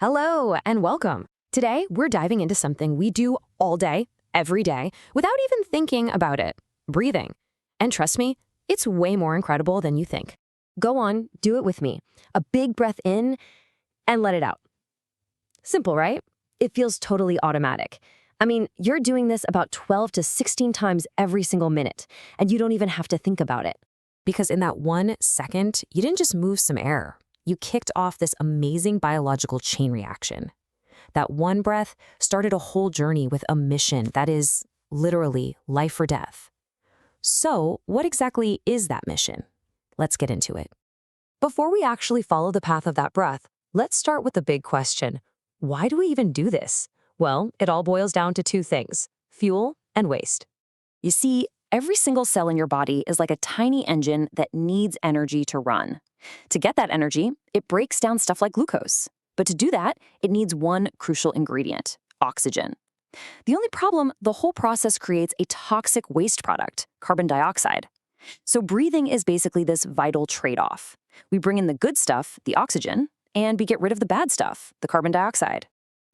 Hello and welcome. Today, we're diving into something we do all day, every day, without even thinking about it, breathing. And trust me, it's way more incredible than you think. Go on, do it with me. A big breath in and let it out. Simple, right? It feels totally automatic. I mean, you're doing this about 12 to 16 times every single minute, and you don't even have to think about it. Because in that 1 second, you didn't just move some air. You kicked off this amazing biological chain reaction. That one breath started a whole journey with a mission that is literally life or death. So, what exactly is that mission? Let's get into it. Before we actually follow the path of that breath, let's start with the big question. Why do we even do this? Well, it all boils down to two things: fuel and waste. You see, every single cell in your body is like a tiny engine that needs energy to run. To get that energy, it breaks down stuff like glucose. But to do that, it needs one crucial ingredient: oxygen. The only problem, the whole process creates a toxic waste product, carbon dioxide. So breathing is basically this vital trade-off. We bring in the good stuff, the oxygen, and we get rid of the bad stuff, the carbon dioxide.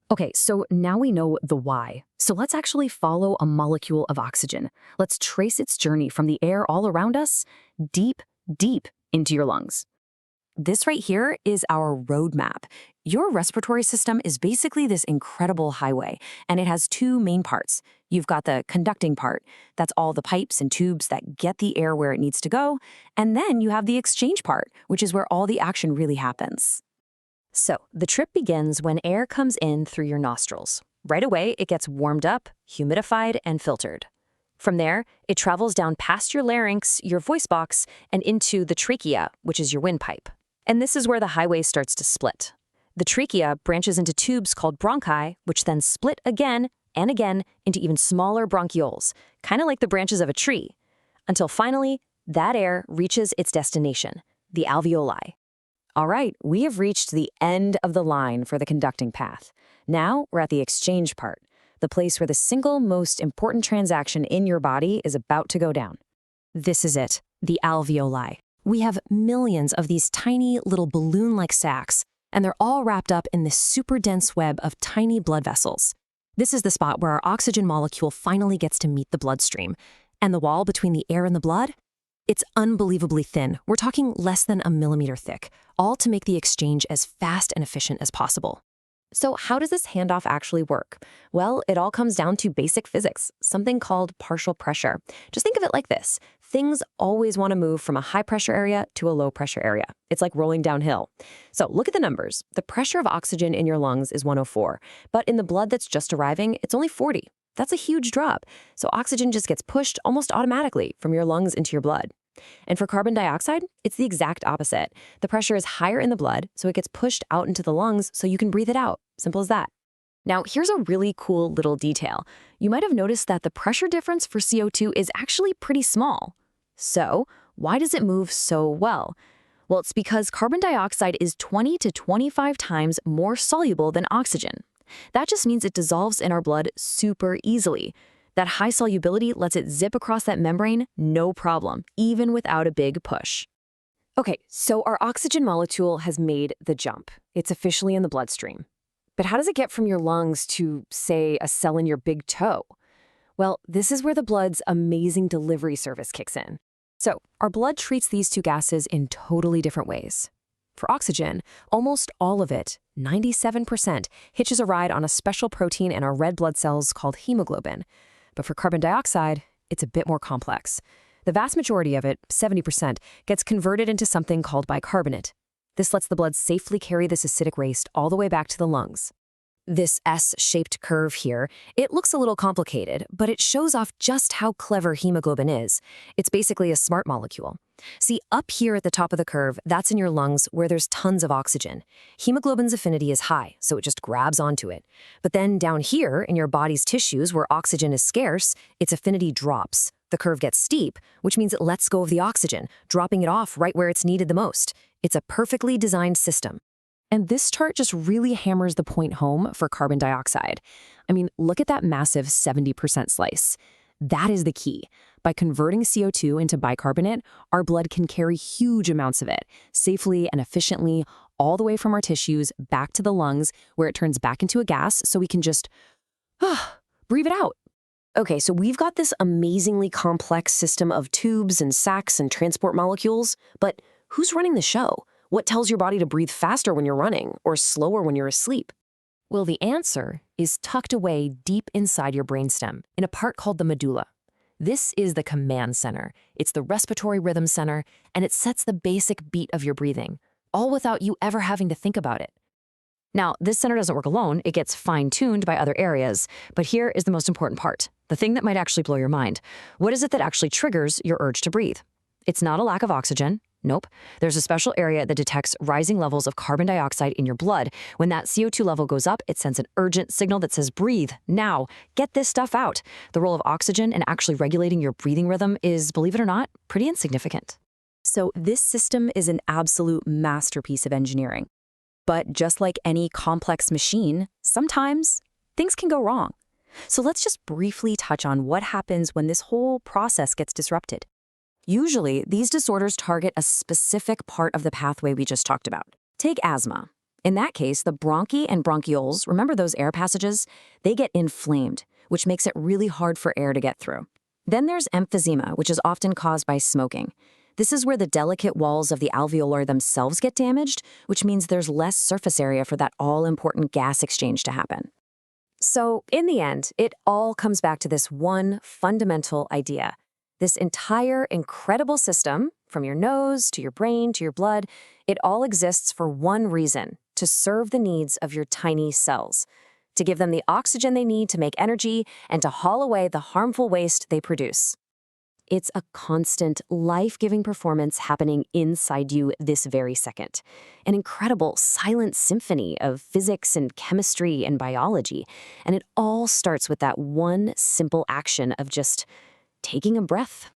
Okay, so now we know the why. So let's actually follow a molecule of oxygen. Let's trace its journey from the air all around us, deep, deep into your lungs. This right here is our roadmap. Your respiratory system is basically this incredible highway, and it has two main parts. You've got the conducting part. That's all the pipes and tubes that get the air where it needs to go. And then you have the exchange part, which is where all the action really happens. So the trip begins when air comes in through your nostrils. Right away, it gets warmed up, humidified, and filtered. From there, it travels down past your larynx, your voice box, and into the trachea, which is your windpipe. And this is where the highway starts to split. The trachea branches into tubes called bronchi, which then split again and again into even smaller bronchioles, kind of like the branches of a tree, until finally, that air reaches its destination, the alveoli. All right, we have reached the end of the line for the conducting path. Now we're at the exchange part, the place where the single most important transaction in your body is about to go down. This is it, the alveoli. We have millions of these tiny little balloon-like sacs, and they're all wrapped up in this super dense web of tiny blood vessels. This is the spot where our oxygen molecule finally gets to meet the bloodstream. And the wall between the air and the blood? It's unbelievably thin. We're talking less than a millimeter thick, all to make the exchange as fast and efficient as possible. So how does this handoff actually work? Well, it all comes down to basic physics, something called partial pressure. Just think of it like this. Things always want to move from a high pressure area to a low pressure area. It's like rolling downhill. So look at the numbers. The pressure of oxygen in your lungs is 104, but in the blood that's just arriving, it's only 40. That's a huge drop. So oxygen just gets pushed almost automatically from your lungs into your blood. And for carbon dioxide, it's the exact opposite. The pressure is higher in the blood, so it gets pushed out into the lungs so you can breathe it out. Simple as that. Now, here's a really cool little detail. You might have noticed that the pressure difference for CO2 is actually pretty small. So, why does it move so well? Well, it's because carbon dioxide is 20 to 25 times more soluble than oxygen. That just means it dissolves in our blood super easily. That high solubility lets it zip across that membrane, no problem, even without a big push. Okay, so our oxygen molecule has made the jump. It's officially in the bloodstream. But how does it get from your lungs to, say, a cell in your big toe? Well, this is where the blood's amazing delivery service kicks in. So, our blood treats these two gases in totally different ways. For oxygen, almost all of it, 97%, hitches a ride on a special protein in our red blood cells called hemoglobin. But for carbon dioxide, it's a bit more complex. The vast majority of it, 70%, gets converted into something called bicarbonate. This lets the blood safely carry this acidic waste all the way back to the lungs. This S-shaped curve here, it looks a little complicated, but it shows off just how clever hemoglobin is. It's basically a smart molecule. See, up here at the top of the curve, that's in your lungs where there's tons of oxygen. Hemoglobin's affinity is high, so it just grabs onto it. But then down here in your body's tissues where oxygen is scarce, its affinity drops. The curve gets steep, which means it lets go of the oxygen, dropping it off right where it's needed the most. It's a perfectly designed system. And this chart just really hammers the point home for carbon dioxide. I mean, look at that massive 70% slice. That is the key. By converting CO2 into bicarbonate, our blood can carry huge amounts of it, safely and efficiently, all the way from our tissues back to the lungs, where it turns back into a gas so we can just breathe it out. Okay, so we've got this amazingly complex system of tubes and sacs and transport molecules, but who's running the show? What tells your body to breathe faster when you're running or slower when you're asleep? Well, the answer is tucked away deep inside your brainstem in a part called the medulla. This is the command center. It's the respiratory rhythm center, and it sets the basic beat of your breathing, all without you ever having to think about it. Now, this center doesn't work alone. It gets fine-tuned by other areas. But here is the most important part, the thing that might actually blow your mind. What is it that actually triggers your urge to breathe? It's not a lack of oxygen. Nope. There's a special area that detects rising levels of carbon dioxide in your blood. When that CO₂ level goes up, it sends an urgent signal that says, breathe, now, get this stuff out. The role of oxygen in actually regulating your breathing rhythm is, believe it or not, pretty insignificant. So this system is an absolute masterpiece of engineering. But just like any complex machine, sometimes things can go wrong. So let's just briefly touch on what happens when this whole process gets disrupted. Usually, these disorders target a specific part of the pathway we just talked about. Take asthma. In that case, the bronchi and bronchioles, remember those air passages? They get inflamed, which makes it really hard for air to get through. Then there's emphysema, which is often caused by smoking. This is where the delicate walls of the alveolar themselves get damaged, which means there's less surface area for that all-important gas exchange to happen. So, in the end, it all comes back to this one fundamental idea. This entire incredible system, from your nose to your brain to your blood, it all exists for one reason: to serve the needs of your tiny cells, to give them the oxygen they need to make energy and to haul away the harmful waste they produce. It's a constant, life-giving performance happening inside you this very second. An incredible silent symphony of physics and chemistry and biology. And it all starts with that one simple action of just taking a breath